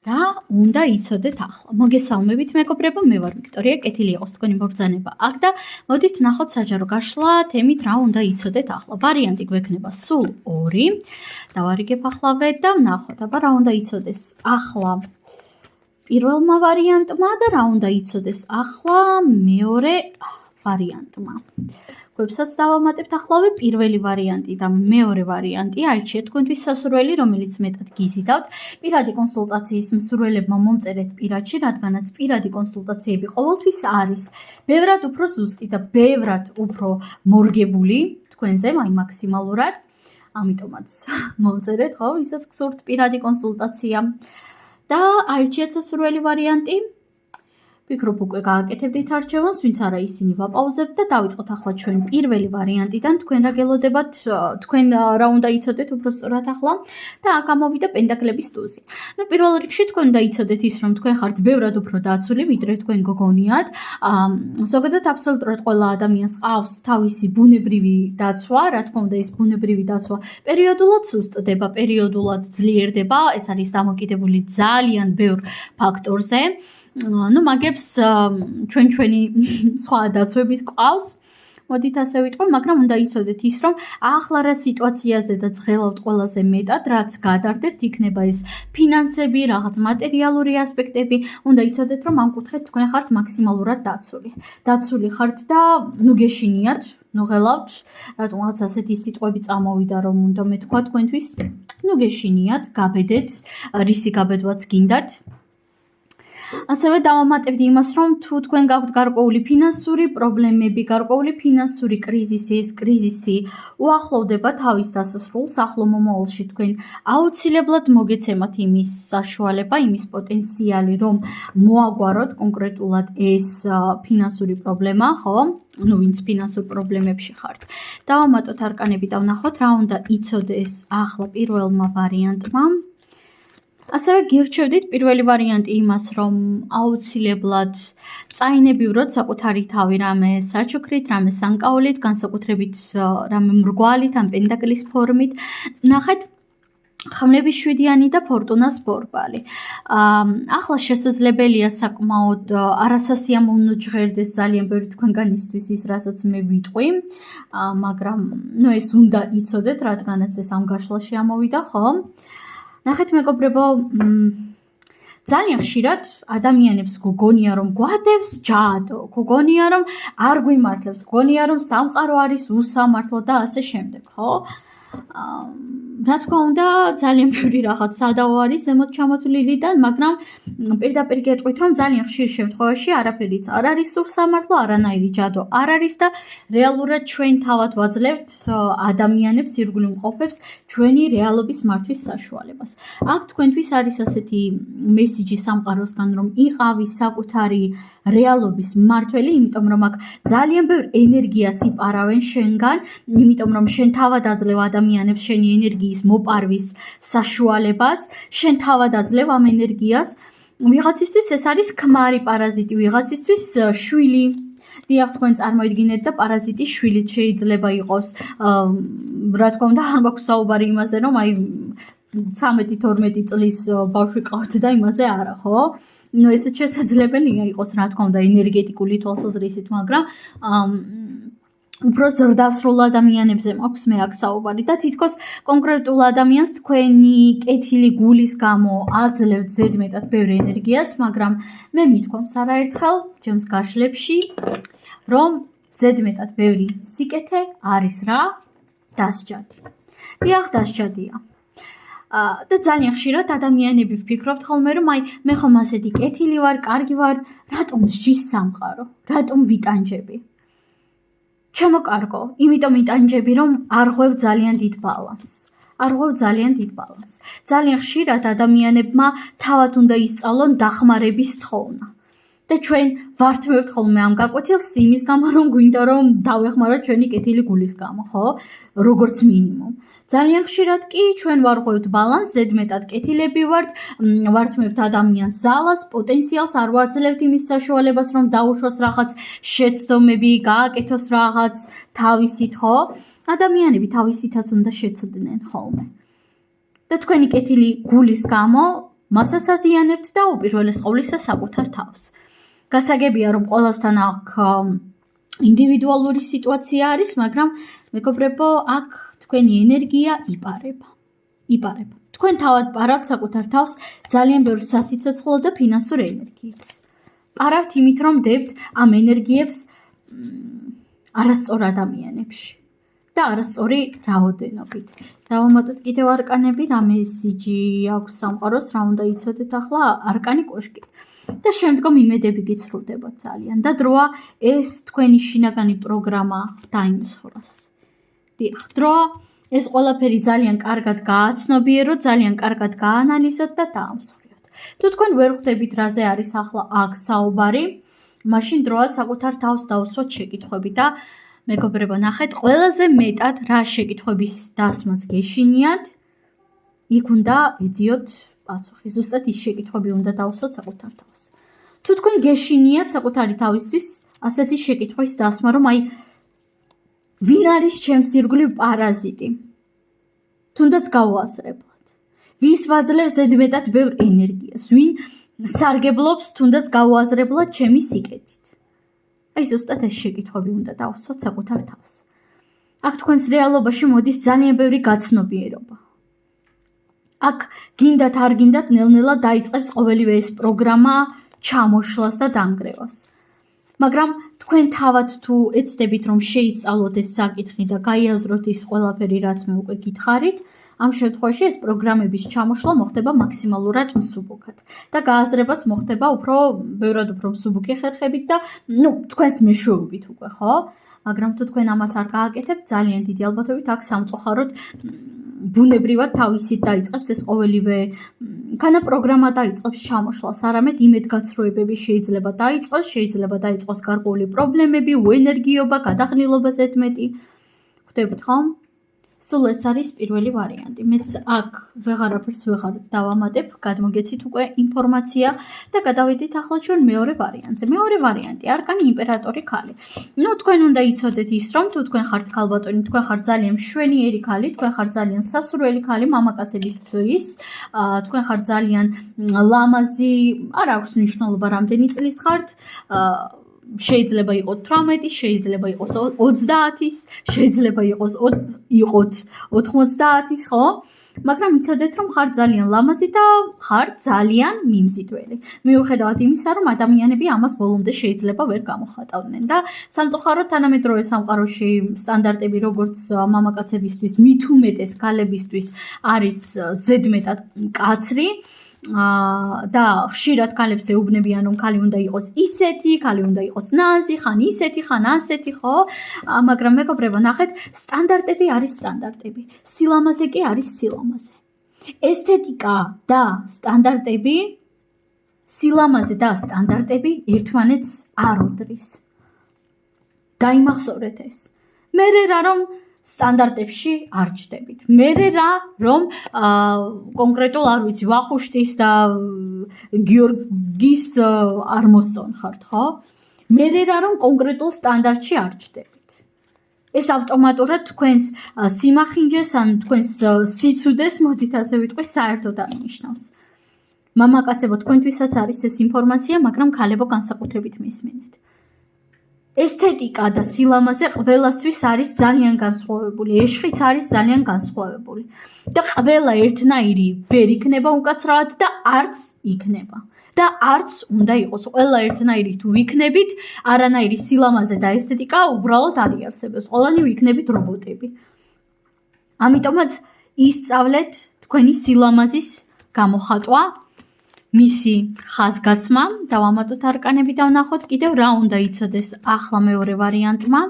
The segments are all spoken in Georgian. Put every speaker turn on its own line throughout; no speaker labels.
რა უნდა იცოდეთ ახლა? მოგესალმებით მეგობრებო, მე ვარ ვიქტორია, კეთილი იყოს თქვენი მობრძანება აქ და მოდით ნახოთ საჯარო გაშლა თემით რა უნდა იცოდეთ ახლა. ვარიანტი გვექნება სულ 2. დავარიგებახლავე და ვნახოთ, აბა რა უნდა იცოდეს ახლა პირველმა ვარიანტმა და რა უნდა იცოდეს ახლა მეორე ვარიანტმა. გვებსაც დავამატებთახლავე პირველი ვარიანტი და მეორე ვარიანტი. აირჩიეთ თქვენთვის სასურველი, რომელიც მეტად გიზიდავთ. პირადი კონსულტაციის მსურველებმა მომწერეთ პირადში, რადგანაც პირადი კონსულტაციები ყოველთვის არის ბევრად უფრო ზუსტი და ბევრად უფრო მორგებული თქვენზე, აი მაქსიმალურად. ამიტომაც მომწერეთ, ხო, ვისაც გსურთ პირადი კონსულტაცია. და აირჩიეთ სასურველი ვარიანტი. ვფიქრობ უკვე გააკეთებდით არჩევანს, ვინც არა ისინი ვაპაუზებთ და დავიწყოთ ახლა ჩვენ პირველი ვარიანტიდან. თქვენ რა გელოდებათ, თქვენ რა უნდა იცოდეთ უბრალოდ ახლა და აქ გამოვიდა პენტაკლების ტუზი. ნუ პირველ რიგში თქვენ უნდა იცოდეთ ის, რომ თქვენ ხართ ბევრად უფრო დაცული, ვიდრე თქვენ გოგონიათ. ზოგადად აბსოლუტურად ყველა ადამიანს ყავს თავისი ბუნებრივი დაცვა, რა თქმა უნდა, ეს ბუნებრივი დაცვა პერიოდულად სუსტდება, პერიოდულად ძლიერდება, ეს არის დამოკიდებული ძალიან ბევრ ფაქტორზე. ნუ მაგებს ჩვენი სხვა დაცვების ყავს. მოდით ასე ვიტყვი, მაგრამ უნდა იცოდეთ ის, რომ ახლა რა სიტუაციაზე და ძლევთ ყველაზე მეტად, რაც გადარდებთ, იქნება ეს ფინანსები, რაღაც მატერიალური ასპექტები. უნდა იცოდეთ, რომ ამ კუთხით თქვენ ხართ მაქსიმალურად დაცული. დაცული ხართ და ნუ გეშინიათ, ნუ ღელავთ, რატომღაც ასეთი სიტყვები წამოვიდა, რომ უნდა მეთქვა თქვენთვის, ნუ გეშინიათ, გაბედეთ, რისი გაბედვაც გინდათ. ასევე დავამატებდი იმას, რომ თუ თქვენ გაქვთ გარკვეული ფინანსური პრობლემები, გარკვეული ფინანსური კრიზისი, ეს კრიზისი უახლოვდება თავის დასასრულს, ახლო მომავალში თქვენ აუცილებლად მოგეცემათ იმის საშუალება, იმის პოტენციალი, რომ მოაგვაროთ კონკრეტულად ეს ფინანსური პრობლემა, ხო? ნუ ვინც ფინანსურ პრობლემებში ხართ. დავამატოთ არკანები და ვნახოთ რა უნდა იცოდეს ახლა პირველმა ვარიანტმა. ასევე გირჩევდით პირველი ვარიანტი იმას, რომ აუცილებლად წაინებივროთ საკუთარი თავი რამე საჩუქრით, რამე სანკაულით, განსაკუთრებით რამე მრგვალით, ამ პენტაკლის ფორმით. ნახეთ, ხმლების 7-იანი და ფორტუნას ბორბალი. ახლა შესაძლებელია საკმაოდ არასასიამოვნო ჟღერდეს ძალიან ბევრი თქვენგანისთვის ის, რასაც მე ვიტყვი, მაგრამ ნუ ეს უნდა იცოდეთ, რადგანაც ეს ამ გაშლაში ამოვიდა, ხო? ნახეთ მეგობრებო, ძალიან ხშირად ადამიანებს გოგონია რომ გვადევს ჯადო, გოგონია რომ არ გვიმართლებს, გოგონია რომ სამყარო არის უსამართლო და ასე შემდეგ, ხო? რა თქმა უნდა, ძალიან ბევრი რაღაც სადაო არის ზემოთ ჩამოთვლილიდან, მაგრამ პირდაპირ გეტყვით, რომ ძალიან ხშირ შემთხვევაში არაფერიც არ არის უსამართლო, არანაირი ჯადო არ არის და რეალურად ჩვენ თავად ვაძლევთ ადამიანებს, ირგვლივ მყოფებს ჩვენი რეალობის მართვის საშუალებას. აქ თქვენთვის არის ასეთი მესიჯი სამყაროსგან, რომ იყავი საკუთარი რეალობის მმართველი, იმიტომ რომ აქ ძალიან ბევრ ენერგიას იპარავენ შენგან, იმიტომ რომ შენ თავად აძლევ ადამიანებს შენი ენერგიის მოპარვის საშუალებას, შენ თავად აძლევ ამ ენერგიას. ვიღაცისთვის ეს არის ქმარი პარაზიტი, ვიღაცისთვის შვილი. დიახ, თქვენ წარმოიდგინეთ და პარაზიტი შვილით შეიძლება იყოს. რა თქმა უნდა, არ მაქვს საუბარი იმაზე, რომ აი 13-12 წლის ბავშვი ყავთ და იმაზე არა, ხო? ნუ ესეც შესაძლებელია იყოს, რა თქმა უნდა, ენერგეტიკული თვალსაზრისით, მაგრამ უფრო ზრდასრულ ადამიანებზე მაქვს მე აქ საუბარი და თითქოს კონკრეტულ ადამიანს თქვენი კეთილი გულის გამო აძლევთ ზედმეტად ბევრი ენერგიას, მაგრამ მე მithქვამს არაერთხელ ჩემს გაშლებში, რომ ზედმეტად ბევრი სიკეთე არის რა? დასჯადი. დიახ, დასჯადია. და ძალიან ხშირად ადამიანები ვფიქრობთ ხოლმე, რომ აი მე ხომ ასეთი კეთილი ვარ, კარგი ვარ, რატომ სჯის სამყარო? რატომ ვიტანჯები? ჩემოკარგო, იმიტომ იტანჯები, რომ არ ღვევ ძალიან დიდ ბალანსს. ძალიან ხშირად ადამიანებმა თავად უნდა ისწავლონ დახმარების თხოვნა. და ჩვენ ვართმევთ ხოლმე ამ გაკვეთილს იმის გამო, რომ გვინდა რომ დავეხმაროთ ჩვენი კეთილი გულის გამო, ხო? როგორც მინიმუმ. ძალიან ხშირად კი ჩვენ ვარღვევთ ბალანსს, ზედმეტად კეთილები ვართ, ვართმევთ ადამიანს ზალას, პოტენციალს არ ვაძლევთ იმის საშუალებას, რომ დაუშვოს რაღაც შეცდომები, გააკეთოს რაღაც თავისით, ხო? ადამიანები თავისითაც უნდა შეცდნენ ხოლმე. და თქვენი კეთილი გულის გამო მასაც აზიანებთ და უპირველეს ყოვლისა საკუთარ თავს. გასაგებია, რომ ყველასთან აქ ინდივიდუალური სიტუაცია არის, მაგრამ მეგობრებო, აქ თქვენი ენერგია იპარება. თქვენ თავად პარავთ საკუთარ თავს ძალიან ბევრ სასიცოცხლო და ფინანსურ ენერგიებს. პარავთ იმით, რომ დებთ ამ ენერგიებს არასწორ ადამიანებში და არასწორი რაოდენობით. დავამატოთ კიდევ არკანები, რა მესიჯი აქვს სამყაროს, რა უნდა იცოდეთ ახლა, არკანი კოშკი. და შემდგომ იმედები გიცრუდებათ ძალიან და დროა ეს თქვენი შინაგანი პროგრამა დაიმსხვრას. დიახ, დროა ეს ყველაფერი ძალიან კარგად გააცნობიეროთ, ძალიან კარგად გაანალიზოთ და დაამსხვრიოთ. თუ თქვენ ვერ ხვდებით, რაზე არის ახლა აქ საუბარი, მაშინ დროა საკუთარ თავს დაუსვათ შეკითხვები და მეგობრებო, ნახეთ, ყველაზე მეტად რა შეკითხვების დასმაც გეშინიათ, იქ უნდა ეძიოთ პასუხი. ზუსტად ის შეკითხვები უნდა დაუსვათ საკუთარ თავს. თუ თქვენ გეშინიათ საკუთარი თავისთვის ასეთი შეკითხვის დასმა, რომ აი ვინ არის ჩემს ირგვლივ პარაზიტი? თუნდაც გაუაზრებლად. ვის ვაძლევს ზედმეტად ბევრ ენერგიას? ვინ სარგებლობს თუნდაც გაუაზრებლად ჩემი სიკეთით? აი ზუსტად ეს შეკითხვები უნდა დაუსვათ საკუთარ თავს. აქ თქვენს რეალობაში მოდის ძალიან ბევრი გაცნობიერება. აქ გინდათ არ გინდათ ნელ-ნელა დაიწყებს ყოველივე ეს პროგრამა ჩამოშლას და დანგრევას. მაგრამ თქვენ თავად თუ ეცდებით, რომ შეისწავლოთ ეს საკითხი და გაიაზროთ ის ყველაფერი, რაც მე უკვე გითხარით, ამ შემთხვევაში ეს პროგრამების ჩამოშლა მოხდება მაქსიმალურად მსუბუქად და გააზრებაც მოხდება ბევრად უფრო მსუბუქი ხერხებით და თქვენს მეშვეობით უკვე, ხო? მაგრამ თუ თქვენ ამას არ გააკეთებთ, ძალიან დიდი ალბათობით აქ სამწუხაროდ ბუნებრივად თავისით დაიწყებს ეს ყოველივე ქანა პროგრამა დაიწყებს ჩამოშლას, არამედ იმედგაცრუებები შეიძლება დაიწყოს გარკვეული პრობლემები, უენერგიობა, გადახნილობა ზედმეტი. ხვდებით ხომ? სულ ეს არის პირველი ვარიანტი. მეც აქ ვეღარაფერს ვეღარ დავამატებ, გადმოგეცით უკვე ინფორმაცია და გადავიდით ახლა ჩვენ მეორე ვარიანტზე. მეორე ვარიანტი, არკანი იმპერატორი ქალი. თქვენ უნდა იცოდეთ ის, რომ თუ თქვენ ხართ ქალბატონი, თქვენ ხართ ძალიან მშვენიერი ქალი, თქვენ ხართ ძალიან სასურველი ქალი მამაკაცებისთვის, თქვენ ხართ ძალიან ლამაზი, არ აქვს მნიშვნელობა რამდენი წლის ხართ, შეიძლება იყოს 18, შეიძლება იყოს 30, შეიძლება იყოს 90, ხო? მაგრამ იცოდეთ, რომ ხართ ძალიან ლამაზი და ხართ ძალიან მიმზიდველი. მიუხედავად იმისა, რომ ადამიანები ამას ბოლომდე შეიძლება ვერ გამოხატავდნენ და სამწუხაროდ თანამედროვე სამყაროში სტანდარტები როგორც მამაკაცებისთვის, მით უმეტეს ქალებისთვის არის ზედმეტად მკაცრი. და ხშირად ქალებს ეუბნებიან, რომ ქალი უნდა იყოს ისეთი, ქალი უნდა იყოს ნაზი, ხან ისეთი, ხან ასეთი, ხო? მაგრამ მეგობრებო, ნახეთ, სტანდარტები არის სტანდარტები. სილამაზე კი არის სილამაზე. ესთეტიკა და სტანდარტები, სილამაზე და სტანდარტები ერთმანეთს არ უდრის. გაიმახსოვრეთ ეს. მე რა რომ სტანდარტებში არ ჯდებით. მე რა რომ კონკრეტულ არ ვიცი ვახუშტის და გიორგის არ მოსწონხართ, ხო? მე რა რომ კონკრეტულ სტანდარტში არ ჯდებით. ეს ავტომატურად თქვენს სიმახინჯეს ან თქვენს სიცუდეს, მოდით ასე ვიტყვი, საერთოდ არ ნიშნავს. მამაკაცებო, თქვენთვისაც არის ეს ინფორმაცია, მაგრამ ქალებო განსაკუთრებით მისმენთ. ესთეტიკა და სილამაზე ყველასთვის არის ძალიან განსხვავებული, ეშხიც არის ძალიან განსხვავებული და ყველა ერთნაირი ვერ იქნება უკაცრავად და არც იქნება და არც უნდა იყოს. ყველა ერთნაირი თუ ვიქნებით, არანაირი სილამაზე და ესთეტიკა უბრალოდ არ იარსებებს. ყველანი ვიქნებით რობოტები. ამიტომაც ისწავლეთ თქვენი სილამაზის გამოხატვა, მისი ხაზგასმა, დავამატოთ არკანები და ვნახოთ კიდევ რა უნდა იცოდეს ახლა მეორე ვარიანტმა.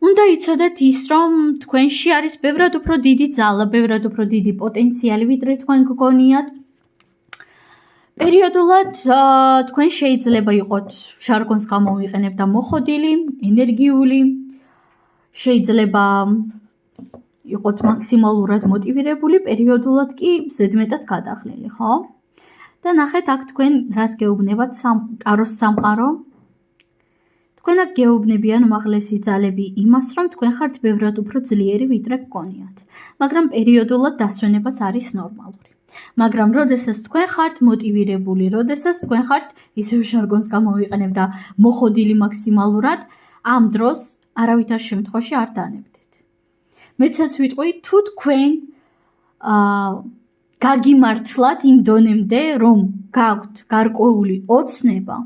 უნდა იცოდეთ ის, რომ თქვენში არის ბევრად უფრო დიდი ძალა, ბევრად უფრო დიდი პოტენციალი, ვიდრე თქვენ გგონიათ. პერიოდულად თქვენ შეიძლება იყოთ ჟარგონს გამოვიყენებ და მოხოდილი, ენერგიული, შეიძლება იყოთ მაქსიმალურად მოტივირებული, პერიოდულად კი ზედმეტად გადახლილი, ხო? და ნახეთ აქ თქვენ რას გეუბნებათ ტაროს სამყარო. თქვენ აქ გეუბნებიან უმაღლესი ძალები იმას, რომ თქვენ ხართ ბევრად უფრო ძლიერი, ვიდრე გგონიათ. მაგრამ პერიოდულად დასვენებაც არის ნორმალური. მაგრამ როდესაც თქვენ ხართ მოტივირებული, როდესაც თქვენ ხართ ისევ ჟარგონს გამოვიყენებ და მოხოდილი მაქსიმალურად, ამ დროს არავითარ შემთხვევაში არ დანებდეთ. მეცაც ვიტყვი, თუ თქვენ გაგიმართლათ იმ დონემდე, რომ გაქვთ გარკვეული ოცნება,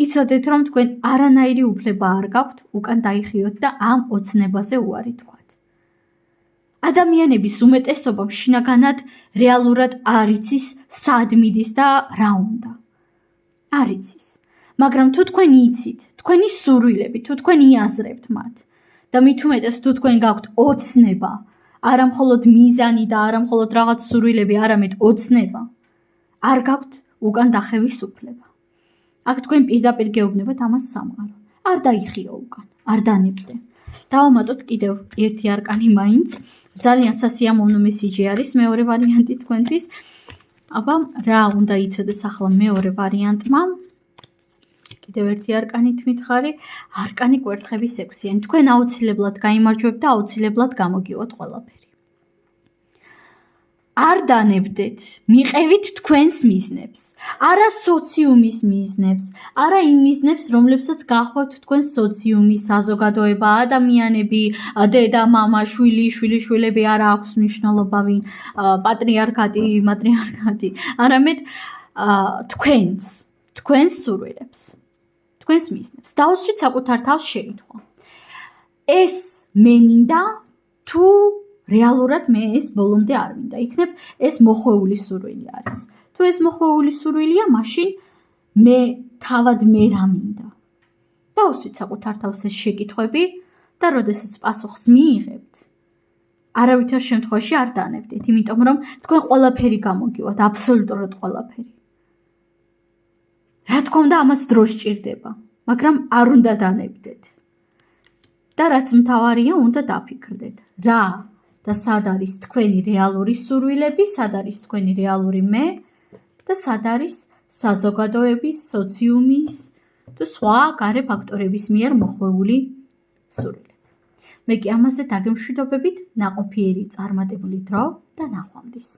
იცოდეთ, რომ თქვენ არანაირი უფლება არ გაქვთ უკან დაიხიოთ და ამ ოცნებაზე უარი თქვათ. ადამიანების უმეტესობამ შინაგანად რეალურად არ იცის სად მიდის და რა უნდა. არ იცის. მაგრამ თუ თქვენ იცით, თქვენი სურვილები, თუ თქვენ იაზრებთ მათ და მით უმეტეს თუ თქვენ გაქვთ ოცნება, არა მხოლოდ მიზანი და არა მხოლოდ რაღაც სურვილები, არამედ ოცნება, არ გაქვთ უკან დახევის უფლება. აქ თქვენ პირდაპირ გეუბნებათ ამას სამყარო. არ დაიხიო უკან, არ დანებდე. დავამატოთ კიდევ ერთი არკანი მაინც. ძალიან სასიამოვნო მესიჯი არის მეორე ვარიანტი თქვენთვის. აბა, რა უნდა იცოდეს ახლა მეორე ვარიანტმა? კიდევ ერთი არკანით მითხარი, არკანი კვერთხების 6-იანი. თქვენ აუცილებლად გაიმარჯვებთ და აუცილებლად გამოგივათ ყველაფერი. არ დანებდეთ, მიყევით თქვენს მიზნებს, არა სოციუმის მიზნებს, არა იმ მიზნებს, რომლებსაც გახვევთ თქვენ სოციუმი, საზოგადოება, ადამიანები, დედა, მამა, შვილი, შვილიშვილები, არა აქვს მნიშვნელობა ვინ, მატრიარქატი, არამედ თქვენს სურვილებს, თქვენს მიზნებს. დაუსვით საკუთარ თავს შეითქვა. ეს მე მინდა თუ რეალურად მე ეს ბოლომდე არ მინდა. იქნებ ეს მოხვეული სურვილი არის. თუ ეს მოხვეული სურვილია, მაშინ თავად მე რა მინდა. დაუსვით საკუთარ თავს ეს შეკითხვები და როდესაც პასუხს მიიღებთ, არავითარ შემთხვევაში არ დანებდეთ, იმიტომ რომ თქვენ ყველაფერი გამოგივათ, აბსოლუტურად ყველაფერი. რა თქმა უნდა, ამას დრო სჭირდება, მაგრამ არ უნდა დანებდეთ. და რაც მთავარია, უნდა დაფიქრდეთ, რა და სად არის თქვენი რეალური სურვილები, სად არის თქვენი რეალური მე და სად არის საზოგადოების, სოციუმის თუ სხვა გარე ფაქტორების მიერ მოხვეული სურვილები. მე კი ამაზე დაგემშვიდობებით, ნაყოფიერი წარმატებული დრო და ნახვამდის.